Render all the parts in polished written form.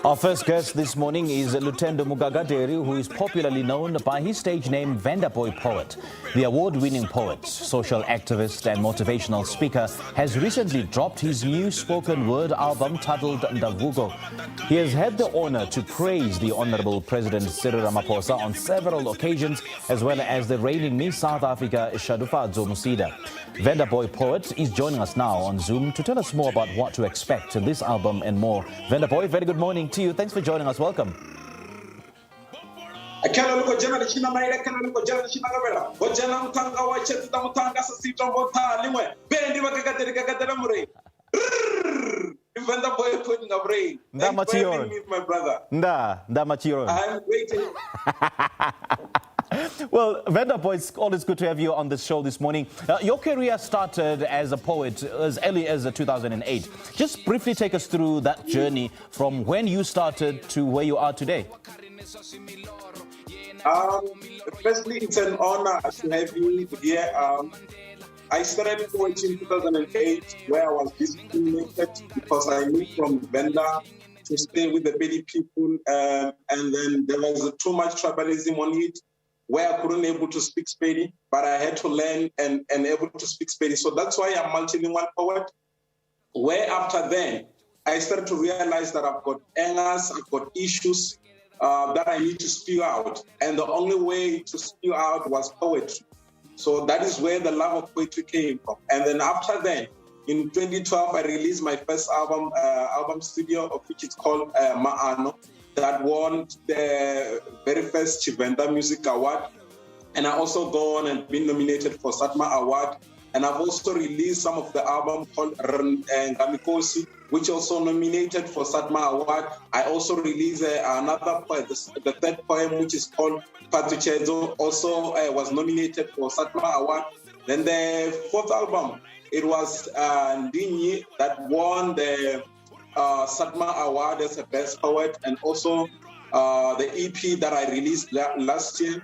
Our first guest this morning is Ndavhuko, who is popularly known by his stage name Vendaboy Poet. The award-winning poet, social activist and motivational speaker has recently dropped his new spoken word album titled Ndavhuko. He has had the honor to praise the Honorable President Cyril Ramaphosa on several occasions, as well as the reigning Miss South Africa Shadufhadzo Musida. Vendaboy Poet is joining us now on Zoom to tell us more about what to expect in this album and more. Vendaboy, very good morning to you. Thanks for joining us. Welcome. My brother. I'm waiting. Well, Vendaboy, it's always good to have you on this show this morning. Your career started as a poet as early as 2008. Just briefly take us through that journey from when you started to where you are today. Firstly, it's an honor to have you here. I started poetry in 2008, where I was discriminated because I moved from Venda to stay with the Bedi people, and then there was too much tribalism on it, where I couldn't able to speak Spedi, but I had to learn and able to speak Spedi. So that's why I'm multilingual poet. Where after then, I started to realize that I've got angers, I've got issues that I need to spew out. And the only way to spew out was poetry. So that is where the love of poetry came from. And then after then, in 2012, I released my first album studio, of which it's called Ma'ano, that won the very first Venda Music Award. And I also go on and been nominated for Satma Award. And I've also released some of the album called Ngamikosi, which also nominated for Satma Award. I also released another poem, the third poem, which is called Patuchezo, also was nominated for Satma Award. Then the fourth album, it was Ndinyi that won the Satma Award as a best poet, and also the EP that I released last year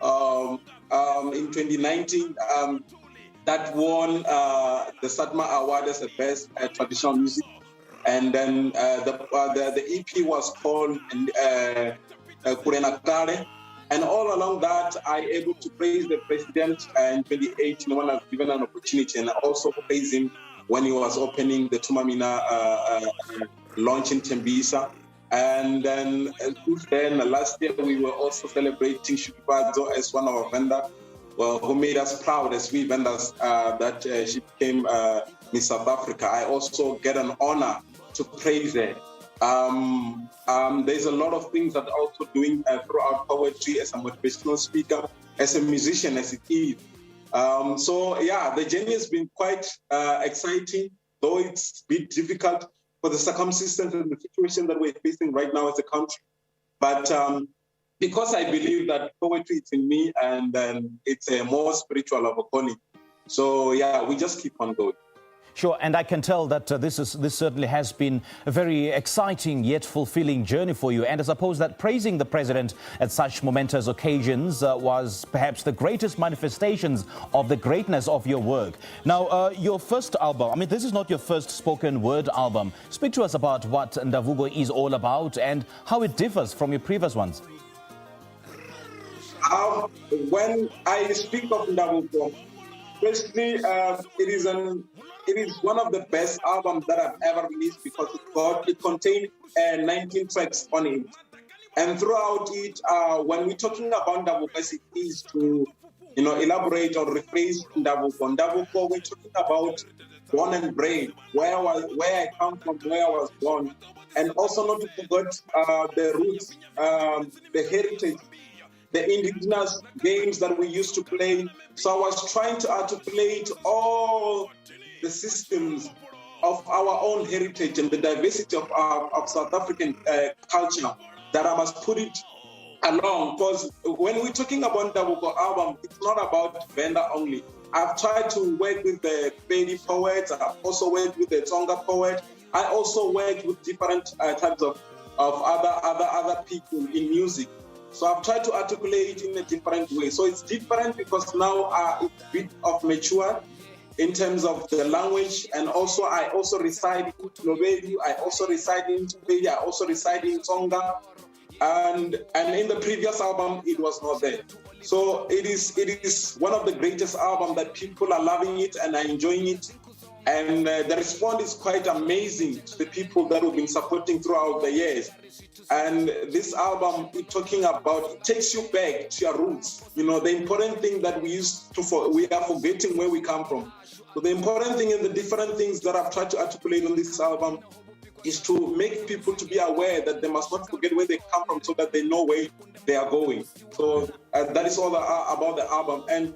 in 2019 that won the Satma Award as the best traditional music. And then the EP was called Kurenakare. And all along that, I able to praise the president in 2018 when I was given an opportunity, and I also praise him when he was opening the Tumamina launch in Tembisa. And then last year, we were also celebrating Shadufhadzo as one of our vendors, who made us proud as we vendors that she became Miss South Africa. I also get an honor to praise her. There's a lot of things that I'm also doing throughout poetry as a motivational speaker, as a musician, as it is. So yeah, the journey has been quite exciting, though it's a bit difficult for the circumstances and the situation that we're facing right now as a country. But because I believe that poetry is in me, and it's a more spiritual of a calling. So yeah, we just keep on going. Sure, and I can tell that this certainly has been a very exciting yet fulfilling journey for you. And I suppose that praising the president at such momentous occasions was perhaps the greatest manifestations of the greatness of your work. Now, your first album, I mean, this is not your first spoken word album. Speak to us about what Ndavhuko is all about and how it differs from your previous ones. When I speak of Ndavhuko, firstly, it is one of the best albums that I've ever released because it contained 19 tracks on it. And throughout it, when we're talking about Ndavhuko, it is to elaborate or rephrase Ndavhuko. Ndavhuko, we're talking about born and bred, where I come from, where I was born, and also not to forget the roots, the heritage the indigenous games that we used to play. So I was trying to articulate all the systems of our own heritage and the diversity of South African culture, that I must put it along. Because when we're talking about Ndavhuko album, it's not about Venda only. I've tried to work with the Pedi poets. I've also worked with the Tsonga poet. I also worked with different types of other people in music. So I've tried to articulate it in a different way. So it's different because now it's a bit of mature in terms of the language, and also I also reside in Slovenia, I also reside in Tupedi, I also reside in Tsonga, and in the previous album it was not there. So it is one of the greatest albums that people are loving it and are enjoying it, and the response is quite amazing to the people that have been supporting throughout the years. And this album, it takes you back to your roots. You know, the important thing that we are forgetting where we come from. So the important thing and the different things that I've tried to articulate on this album is to make people to be aware that they must not forget where they come from, so that they know where they are going. So that is all about the album. And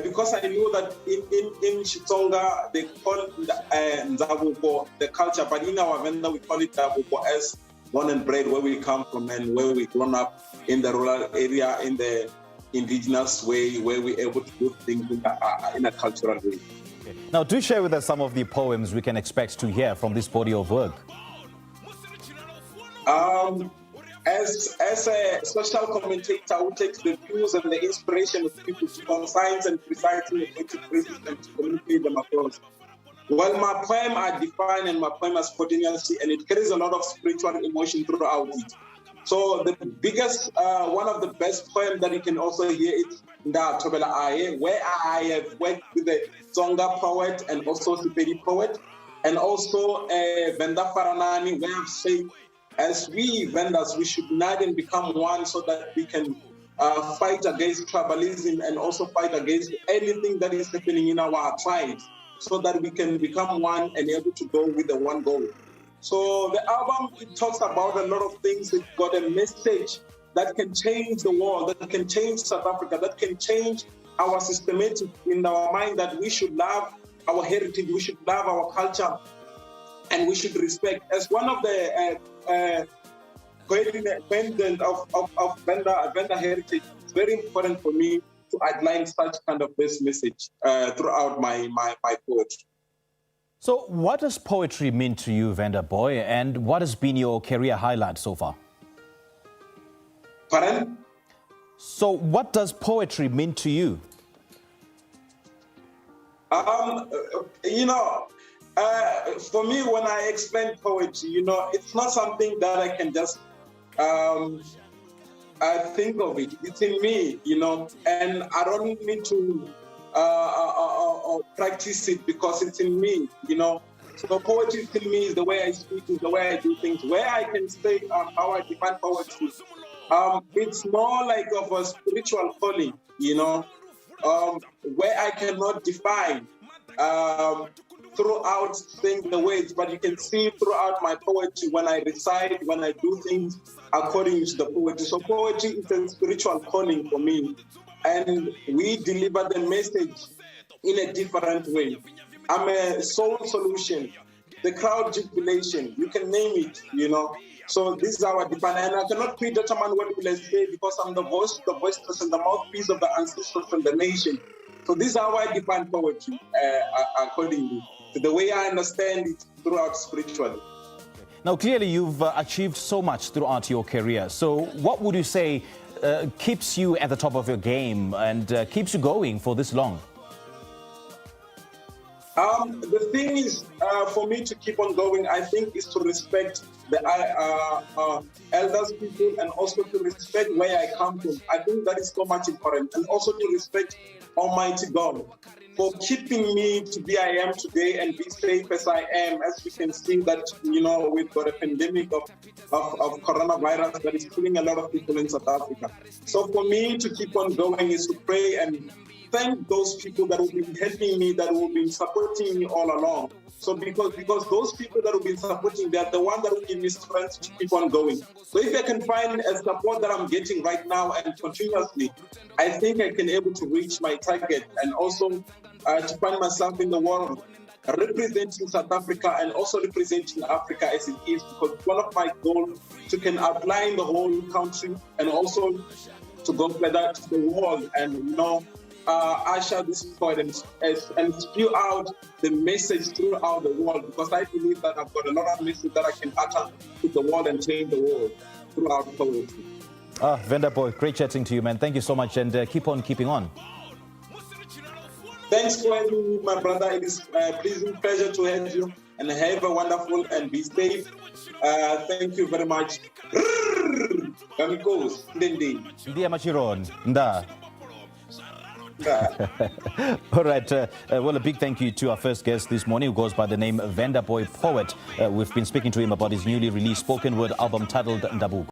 because I knew that in Xitsonga they call Ndavhuko the culture, but in our Venda we call it Ndavhuko, as born and bred, where we come from and where we grown up in the rural area, in the indigenous way, where we're able to do things in a cultural way. Okay. Now, do share with us some of the poems we can expect to hear from this body of work. As a social commentator who takes the views and the inspiration of people to concise and precisely and to communicate them across. Well, my poem are defined and my poem has spontaneity, and it carries a lot of spiritual emotion throughout it. So the biggest, one of the best poems that you can also hear is Nda Tobela Aye, where I have worked with the Tsonga poet and also Sepedi poet, and also Venda Faranani, where I've said, as we Vendas, we should unite and become one, so that we can fight against tribalism and also fight against anything that is happening in our tribes, so that we can become one and able to go with the one goal. So the album, it talks about a lot of things. It's got a message that can change the world, that can change South Africa, that can change our systematic in our mind, that we should love our heritage, we should love our culture, and we should respect. As one of the president of Venda Heritage, it's very important for me to outline such kind of this message throughout my poetry. So what does poetry mean to you, Vendaboy, and what has been your career highlight so far? Pardon? So what does poetry mean to you? For me, when I explain poetry, it's not something that I can just think of it. It's in me, and I don't need to practice it because it's in me, So poetry to me is the way I speak, is the way I do things. Where I can say how I define poetry, it's more like of a spiritual calling, where I cannot define throughout saying the words, but you can see throughout my poetry when I recite, when I do things according to the poetry. So poetry is a spiritual calling for me, and we deliver the message in a different way. I'm a soul solution, the crowd jubilation, you can name it, So this is how I define, and I cannot predetermine what will I say because I'm the voiceless and the mouthpiece of the ancestors and the nation. So this is how I define poetry accordingly to the way I understand it throughout spiritually. Now, clearly you've achieved so much throughout your career. So what would you say keeps you at the top of your game and keeps you going for this long? The thing is, for me to keep on going, I think, is to respect the elders people and also to respect where I come from. I think that is so much important, and also to respect Almighty God for keeping me to be I am today and be safe as I am. As we can see that, we've got a pandemic of coronavirus that is killing a lot of people in South Africa. So for me to keep on going is to pray and thank those people that have been helping me, that have been supporting me all along. So because those people that have been supporting, they're the ones that will give me strength to keep on going. So if I can find a support that I'm getting right now and continuously, I think I can able to reach my target and also to find myself in the world representing South Africa and also representing Africa as it is, because one of my goals to can outline the whole country and also to go further to the world and usher this forward and spew out the message throughout the world, because I believe that I've got a lot of message that I can utter to the world and change the world throughout poetry. Vendaboy, great chatting to you, man. Thank you so much, and keep on keeping on. Thanks for having me, my brother. It is a pleasure to have you, and have a wonderful and be safe. Thank you very much. Amigos, Ndia machiron, nda. All right. Well, a big thank you to our first guest this morning, who goes by the name Vendaboy Poet. We've been speaking to him about his newly released spoken word album titled Ndavhuko.